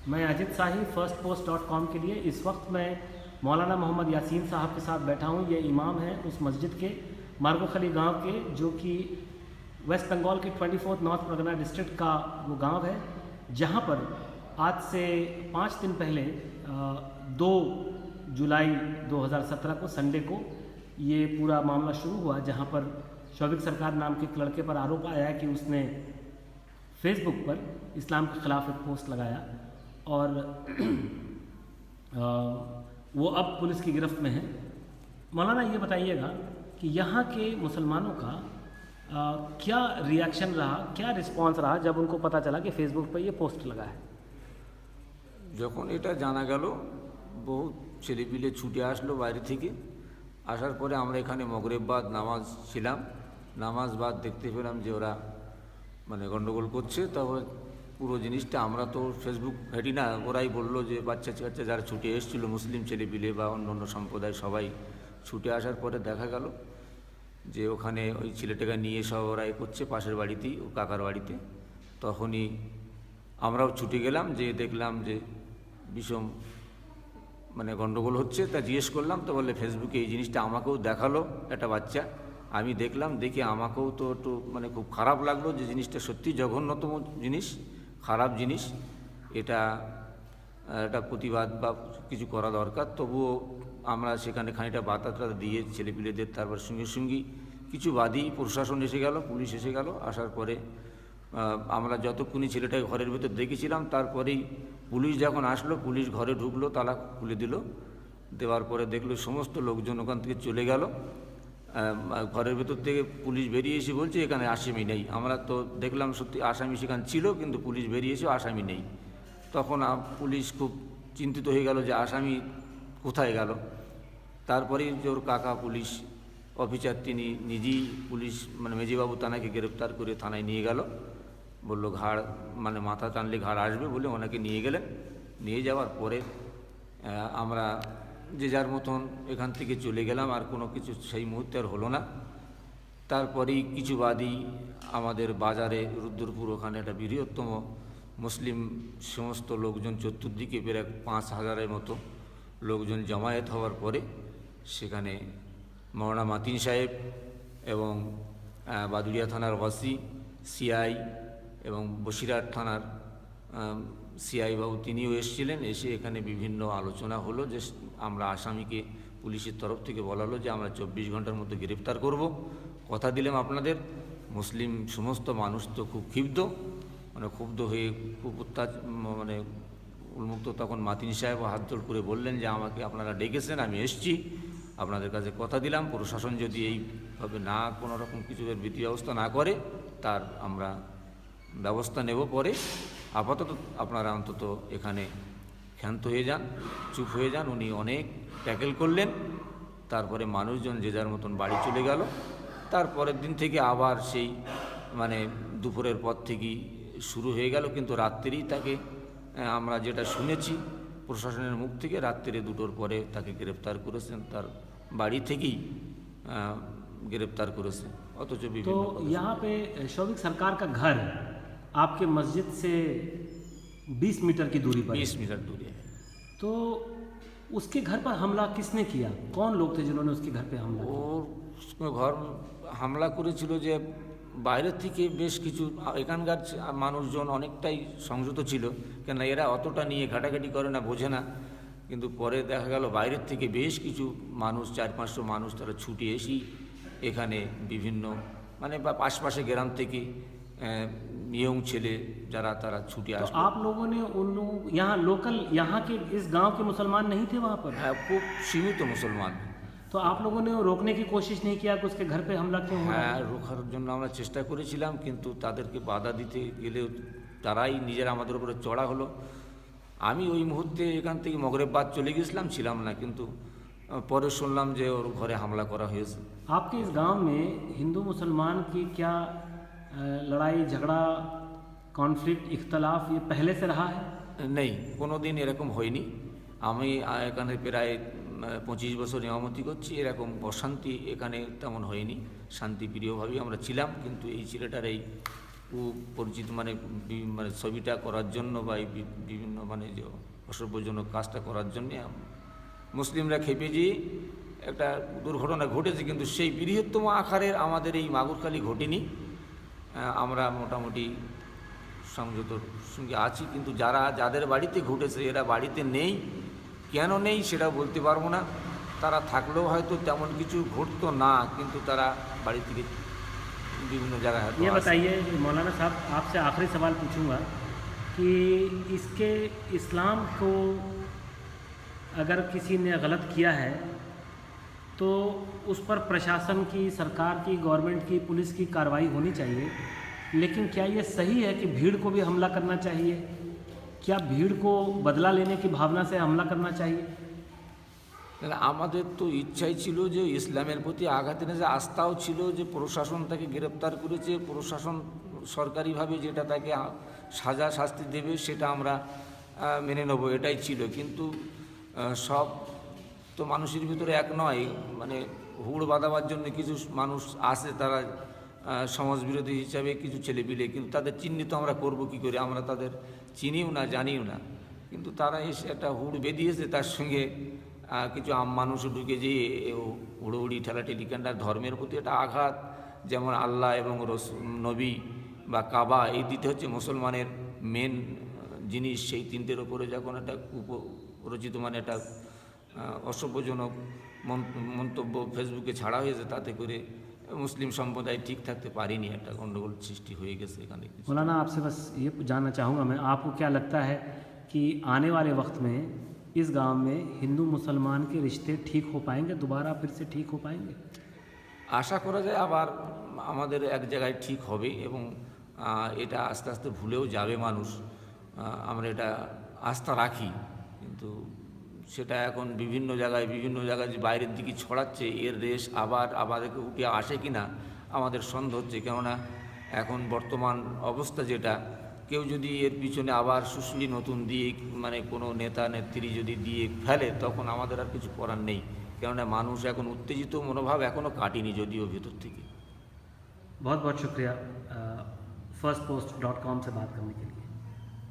मैं अजित शाही firstpost.com के लिए इस वक्त मैं मौलाना मोहम्मद यासीन साहब के साथ बैठा हूँ। ये इमाम हैं उस मस्जिद के मार्गोखली गांव के, जो कि वेस्ट बंगाल के 24 नॉर्थ परगना डिस्ट्रिक्ट का वो गांव है, जहां पर आज से 5 दिन पहले 2 जुलाई 2017 को संडे को ये पूरा मामला शुरू हुआ, जहां पर शौविक सरकार नाम के एक लड़के पर आरोप आया है कि उसने फेसबुक पर इस्लाम के ख़िलाफ़ एक पोस्ट लगाया और वो अब पुलिस की गिरफ्त में है। मौलाना ये बताइएगा कि यहाँ के मुसलमानों का क्या रिएक्शन रहा, क्या रिस्पांस रहा जब उनको पता चला कि फेसबुक पर ये पोस्ट लगा है? যখন এটা জানা গেল, বহু ছেলেপিলে ছুটে আসলো বাইরে থেকে। আসার পরে আমরা এখানে মগরিব বাদ নামাজ ছিলাম। নামাজ বাদ দেখতে পেলাম যে ওরা মানে গণ্ডগোল করছে। তারপর পুরো জিনিসটা আমরা তো ফেসবুক ঘাঁটি না, ওরাই বললো যে বাচ্চা কাচ্চা যারা ছুটে এসেছিলো মুসলিম ছেলেপিলে বা অন্য অন্য সম্প্রদায় সবাই ছুটে আসার পরে দেখা গেল যে ওখানে ওই ছেলেটাকে নিয়ে সব ওরা করছে পাশের বাড়িতেই, ও কাকার বাড়িতে। তখনই আমরাও ছুটে গেলাম, যে দেখলাম যে বিষম মানে গণ্ডগোল হচ্ছে। তা জিজ্ঞেস করলাম, তো বললে ফেসবুকে এই জিনিসটা আমাকেও দেখালো একটা বাচ্চা। আমি দেখলাম, দেখে আমাকেও তো একটু মানে খুব খারাপ লাগলো যে জিনিসটা সত্যি জঘন্যতম জিনিস, খারাপ জিনিস। এটা একটা প্রতিবাদ বা কিছু করা দরকার। তবুও আমরা সেখানে খানিকটা বার্তা দিয়ে ছেলেপিলেদের, তারপর সঙ্গে সঙ্গী কিছু বাদী প্রশাসন এসে গেল, পুলিশ এসে গেল। আসার পরে আমরা যতক্ষণই ছেলেটাকে ঘরের ভেতর দেখেছিলাম, তারপরেই পুলিশ যখন আসলো, পুলিশ ঘরে ঢুকলো, তালা খুলে দিল। দেওয়ার পরে দেখলো সমস্ত লোকজন ওখান থেকে চলে গেল। ঘরের ভেতর থেকে পুলিশ বেরিয়ে এসে বলছে এখানে আসামি নেই। আমরা তো দেখলাম সত্যি আসামি সেখানে ছিল, কিন্তু পুলিশ বেরিয়ে এসেও আসামি নেই। তখন পুলিশ খুব চিন্তিত হয়ে গেল যে আসামি কোথায় গেল। তারপরেই যে ওর কাকা পুলিশ অফিসার, তিনি নিজেই পুলিশ মানে মেজবাবু তানাকে গ্রেপ্তার করে থানায় নিয়ে গেল। বললো ঘাড় মানে মাথা টানলে ঘাড় আসবে বলে ওনাকে নিয়ে গেলেন। নিয়ে যাওয়ার পরে আমরা যে যার মতন এখান থেকে চলে গেলাম। আর কোনো কিছু সেই মুহূর্তে আর হলো না। তারপরেই কিছু বাদী আমাদের বাজারে রুদ্রপুর ওখানে একটা বৃহত্তম মুসলিম সমস্ত লোকজন, চতুর্দিকে প্রায় 5,000-এর মতো লোকজন জমায়েত হওয়ার পরে সেখানে মৌলানা মাতিন সাহেব এবং বাদুড়িয়া থানার ওসি, সিআই এবং বসিরহাট থানার সিআই বাবু তিনিও এসেছিলেন। এসে এখানে বিভিন্ন আলোচনা হলো যে আমরা আসামিকে পুলিশের তরফ থেকে বলা হলো যে আমরা 24 ঘন্টার মধ্যে গ্রেপ্তার করব, কথা দিলাম আপনাদের। মুসলিম সমস্ত মানুষ তো খুব ক্ষুব্ধ, মানে ক্ষুব্ধ হয়ে খুব মানে উন্মুক্ত। তখন মাতিন সাহেব হাত জোড় করে বললেন যে আমাকে আপনারা ডেকেছেন, আমি এসেছি, আপনাদের কাছে কথা দিলাম প্রশাসন যদি এইভাবে না কোনো রকম কিছু বিধি ব্যবস্থা না করে তার আমরা ব্যবস্থা নেব পরে। আপাতত আপনারা অন্তত এখানে ক্ষান্ত হয়ে যান, চুপ হয়ে যান। উনি অনেক ট্যাকেল করলেন। তারপরে মানুষজন যে যার মতন বাড়ি চলে গেল। তারপরের দিন থেকে আবার সেই মানে দুপুরের পর থেকেই শুরু হয়ে গেল। কিন্তু রাত্রেই তাকে আমরা যেটা শুনেছি প্রশাসনের মুখ থেকে, রাত্রে 2টোর পরে তাকে গ্রেপ্তার করেছেন, তার বাড়ি থেকেই গ্রেপ্তার করেছে। অথচ तो यहाँ पे शौविक सरकार का घर आपके मस्जिद से 20 मीटर की दूरी पर 20 मीटर दूरी है। तो उसके घर पर हमला किसने किया? कौन लोग थे जिन्होंने उसके घर पे हमला किया? ওর ঘর হামলা করেছিল যে বাইরের থেকে বেশ কিছু এখানকার মানুষজন অনেকটাই সংযত ছিল, কেন এরা অতটা নিয়ে ঘাটাঘাটি করে না, বোঝে না। কিন্তু পরে দেখা গেল বাইরের থেকে বেশ কিছু মানুষ, 400-500 মানুষ তারা ছুটে এসেই এখানে বিভিন্ন মানে বা আশপাশে গ্রাম থেকে ইয়ং ছেলে যারা তারা ছুটে तो আসলো। आप लोगों ने उन लोगों यहाँ लोकल यहाँ के इस गांव के मुसलमान नहीं थे वहाँ पर? হ্যাঁ, খুব সীমিত মুসলমান। तो आप लोगों ने रोकने की कोशिश नहीं किया कि उसके घर पे हमला क्यों हुआ? হ্যাঁ, রোখার জন্য আমরা চেষ্টা করেছিলাম, কিন্তু তাদেরকে বাধা দিতে গেলেও তারাই নিজেরা আমাদের উপরে চড়া হলো। আমি ওই মুহূর্তে এখান থেকে মগরেব বাদ চলে গেছিলাম, ছিলাম না। কিন্তু পরে শুনলাম যে ওর ঘরে হামলা করা হয়েছে। आपके इस गांव में हिंदू मुसलमान की क्या लड़ाई झगड़ा कॉन्फ्लिक्ट इख्तलाफ ये पहले से रहा है? নেই, কোনো দিন এরকম হয়নি। আমি এখানে প্রায় 25 বছর ইমামতি করছি, এরকম অশান্তি এখানে তেমন হয়নি। শান্তিপ্রিয়ভাবেই আমরা ছিলাম। কিন্তু এই ছেলেটার এই পরিচিত মানে মানে ছবিটা করার জন্য বা এই বিভিন্ন মানে যে অসভ্যজনক কাজটা করার জন্যে মুসলিমরা খেপে গিয়ে একটা দুর্ঘটনা ঘটেছে, কিন্তু সেই বৃহত্তম আকারের আমাদের এই মাগুরখালি ঘটেনি। আমরা মোটামুটি সংযতর সঙ্গে আছি, কিন্তু যাদের বাড়িতে ঘটেছে এরা বাড়িতে নেই। কেন নেই সেটা বলতে পারবো না, তারা থাকলেও হয়তো তেমন কিছু ঘটতো না, কিন্তু তারা বাড়ি থেকে বিভিন্ন জায়গায় হয়তো ये আসে। बताइए मौलाना साहब, आपसे आखिरी सवाल पूछूंगा कि इसके इस्लाम को अगर किसी ने गलत किया है तो उस पर प्रशासन की, सरकार की, गवर्नमेंट की, पुलिस की कार्रवाई होनी चाहिए, लेकिन क्या ये सही है कि भीड़ को भी हमला करना चाहिए? क्या भीड़ को बदला लेने की भावना से हमला करना चाहिए? তাহলে আমাদের তো ইচ্ছাই ছিল যে ইসলামের প্রতি আঘাত এনে, যে আস্থাও ছিল যে প্রশাসন তাকে গ্রেপ্তার করেছে, প্রশাসন সরকারিভাবে যেটা তাকে সাজা শাস্তি দেবে সেটা আমরা মেনে নেব, এটাই ছিল। কিন্তু সব তো মানুষের ভিতরে এক নয়, মানে হুড় বাঁধাবার জন্য কিছু মানুষ আছে, তারা সমাজবিরোধী হিসাবে কিছু ছেলেপিলে, কিন্তু তাদের চিহ্নিত আমরা করব কি করে? আমরা তাদের চিনিও না, জানিও না, কিন্তু তারা এসে একটা হুড় বেঁধিয়েছে, তার সঙ্গে কিছু মানুষও ঢুকে যেয়ে হুড়োহুড়ি ঠেলাঠেলি কাণ্ডা, ধর্মের প্রতি একটা আঘাত, যেমন আল্লাহ এবং নবী বা কাবা, এই দুটো হচ্ছে মুসলমানের মেন জিনিস। সেই তিনটের ওপরে যখন একটা রচিত মানে একটা অসভ্যজনক মন্তব্য ফেসবুকে ছাড়া হয়েছে, তাতে করে মুসলিম সম্প্রদায় ঠিক থাকতে পারেনি, একটা গণ্ডগোল সৃষ্টি হয়ে গেছে এখানে। मौलाना आपसे बस ये जानना चाहूँगा मैं, आपको क्या लगता है कि आने वाले वक्त में इस गांव में हिंदू मुसलमान के रिश्ते ठीक हो पाएंगे, दोबारा फिर से ठीक हो पाएंगे? আশা করা যায় আবার আমাদের এক জায়গায় ঠিক হবে, এবং এটা আস্তে আস্তে ভুলেও যাবে মানুষ, আমরা এটা আস্থা রাখি। কিন্তু সেটা এখন বিভিন্ন জায়গায় যে বাইরের দিকে ছড়াচ্ছে, এর রেশ আবার আমাদেরকে উঠে আসে কি না আমাদের সন্দেহ হচ্ছে। কেননা এখন বর্তমান অবস্থা যেটা, কেউ যদি এর পিছনে আবার সুশলি নতুন দিয়ে মানে কোনো নেতা নেত্রী যদি দিয়ে ফেলে, তখন আমাদের আর কিছু করার নেই। কেননা মানুষ এখন উত্তেজিত মনোভাব এখনও কাটেনি যদিও ভেতর থেকে। बहुत बहुत शुक्रिया firstpost.com से बात करने के लिए।